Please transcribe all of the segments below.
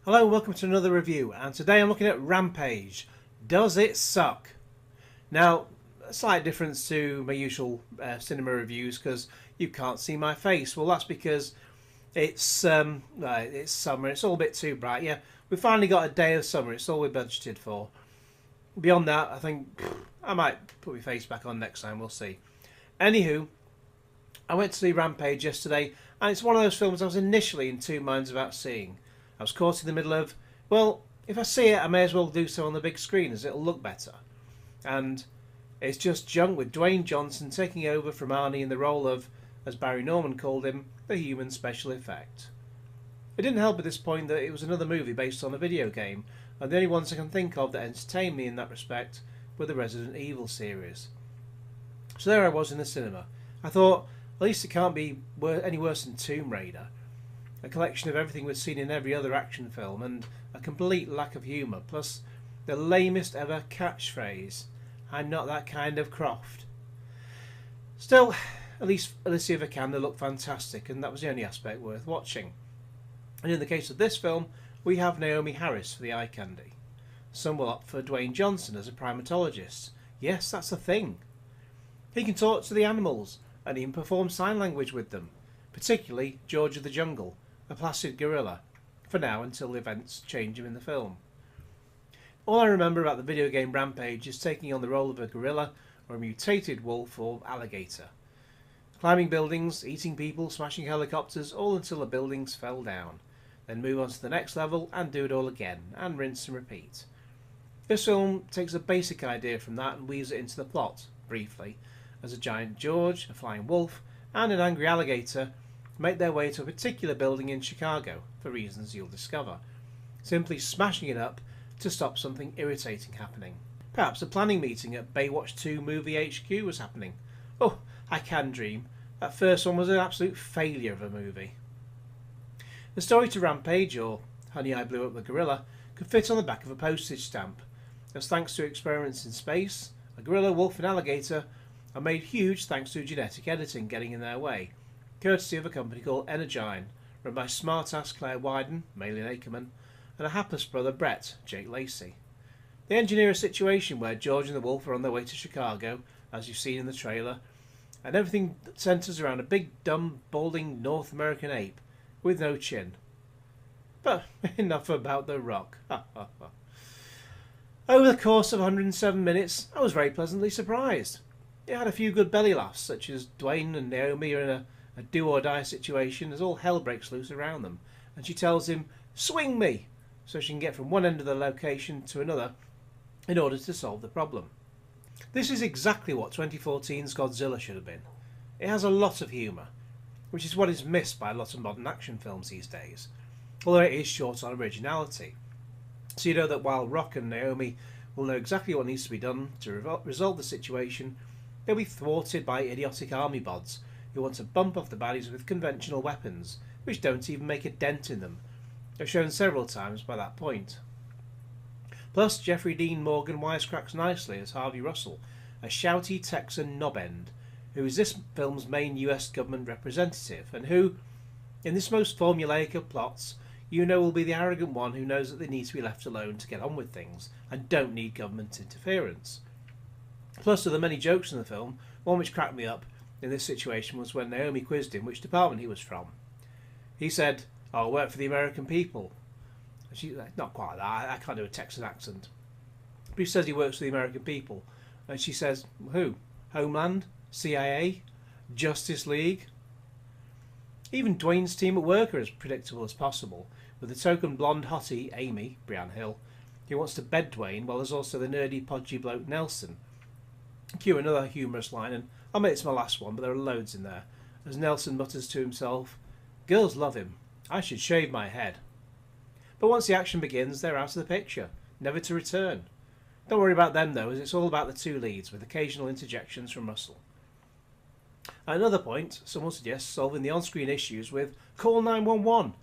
Hello and welcome to another review, and today I'm looking at Rampage. Does it suck? Now, a slight difference to my usual cinema reviews because you can't see my face. Well, that's because it's summer, it's all a bit too bright. Yeah, we finally got a day of summer, it's all we budgeted for. Beyond that, I think I might put my face back on next time, we'll see. Anywho, I went to see Rampage yesterday, and it's one of those films I was initially in two minds about seeing. I was caught in the middle of, well, if I see it, I may as well do so on the big screen as it'll look better. And it's just junk with Dwayne Johnson taking over from Arnie in the role of, as Barry Norman called him, the human special effect. It didn't help at this point that it was another movie based on a video game, and the only ones I can think of that entertained me in that respect were the Resident Evil series. So there I was in the cinema. I thought, at least it can't be any worse than Tomb Raider. A collection of everything we've seen in every other action film, and a complete lack of humour, plus the lamest ever catchphrase, "I'm not that kind of Croft." Still, at least Alicia Vikander looked fantastic, and that was the only aspect worth watching. And in the case of this film, we have Naomie Harris for the eye candy. Some will opt for Dwayne Johnson as a primatologist. Yes, that's a thing. He can talk to the animals, and even perform sign language with them, particularly George of the Jungle, a placid gorilla, for now until events change him in the film. All I remember about the video game Rampage is taking on the role of a gorilla or a mutated wolf or alligator. Climbing buildings, eating people, smashing helicopters, all until the buildings fell down. Then move on to the next level and do it all again, and rinse and repeat. This film takes a basic idea from that and weaves it into the plot, briefly, as a giant George, a flying wolf, and an angry alligator make their way to a particular building in Chicago, for reasons you'll discover, simply smashing it up to stop something irritating happening. Perhaps a planning meeting at Baywatch 2 Movie HQ was happening. Oh, I can dream. That first one was an absolute failure of a movie. The story to Rampage, or Honey, I Blew Up the Gorilla, could fit on the back of a postage stamp, as thanks to experiments in space, a gorilla, wolf and alligator are made huge thanks to genetic editing getting in their way, courtesy of a company called Energyne, run by smart-ass Claire Wyden, Malin Akerman, and a hapless brother Brett, Jake Lacey. They engineer a situation where George and the wolf are on their way to Chicago, as you've seen in the trailer, and everything centres around a big, dumb, balding North American ape with no chin. But enough about The Rock. Over the course of 107 minutes, I was very pleasantly surprised. It had a few good belly laughs, such as Dwayne and Naomie are in a do-or-die situation as all hell breaks loose around them, and she tells him, "Swing me!" so she can get from one end of the location to another in order to solve the problem. This is exactly what 2014's Godzilla should have been. It has a lot of humour, which is what is missed by a lot of modern action films these days, although it is short on originality. So you know that while Rock and Naomie will know exactly what needs to be done to resolve the situation, they'll be thwarted by idiotic army bods who want to bump off the baddies with conventional weapons, which don't even make a dent in them, as shown several times by that point. Plus, Jeffrey Dean Morgan wisecracks nicely as Harvey Russell, a shouty Texan knobend, who is this film's main US government representative, and who, in this most formulaic of plots, you know will be the arrogant one who knows that they need to be left alone to get on with things, and don't need government interference. Plus, of the many jokes in the film, one which cracked me up in this situation was when Naomie quizzed him which department he was from. He said, "Oh, I work for the American people." And she's like, "Not quite that, I can't do a Texan accent." But he says he works for the American people. And she says, "Who? Homeland? CIA? Justice League?" Even Dwayne's team at work are as predictable as possible, with the token blonde hottie, Amy, Brianne Hill, who wants to bed Dwayne, while there's also the nerdy podgy bloke Nelson. Cue another humorous line, and I'll make this my last one, but there are loads in there, as Nelson mutters to himself, "Girls love him. I should shave my head." But once the action begins, they're out of the picture, never to return. Don't worry about them though, as it's all about the two leads, with occasional interjections from Russell. At another point, someone suggests solving the on-screen issues with "Call 911."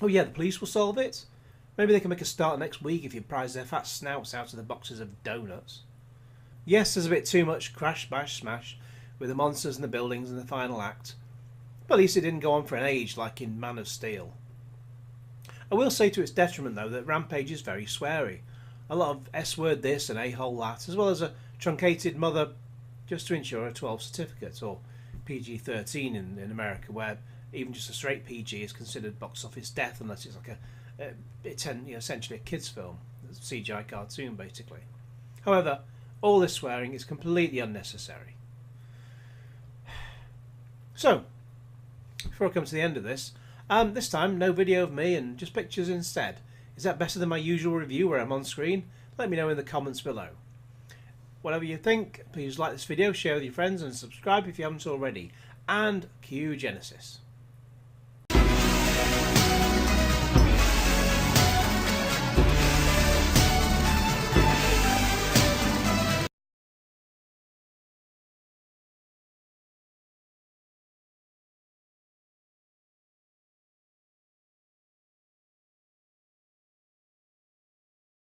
Oh yeah, the police will solve it? Maybe they can make a start next week if you prise their fat snouts out of the boxes of donuts. Yes, there's a bit too much crash, bash, smash with the monsters and the buildings in the final act, but at least it didn't go on for an age like in Man of Steel. I will say to its detriment though that Rampage is very sweary. A lot of S-word this and a-hole that, as well as a truncated mother just to ensure a 12 certificate, or PG-13 in America, where even just a straight PG is considered box office death unless it's like essentially a kids film, a CGI cartoon basically. However, all this swearing is completely unnecessary. So, before I come to the end of this time no video of me and just pictures instead. Is that better than my usual review where I'm on screen? Let me know in the comments below. Whatever you think, please like this video, share with your friends and subscribe if you haven't already. And cue Genesis.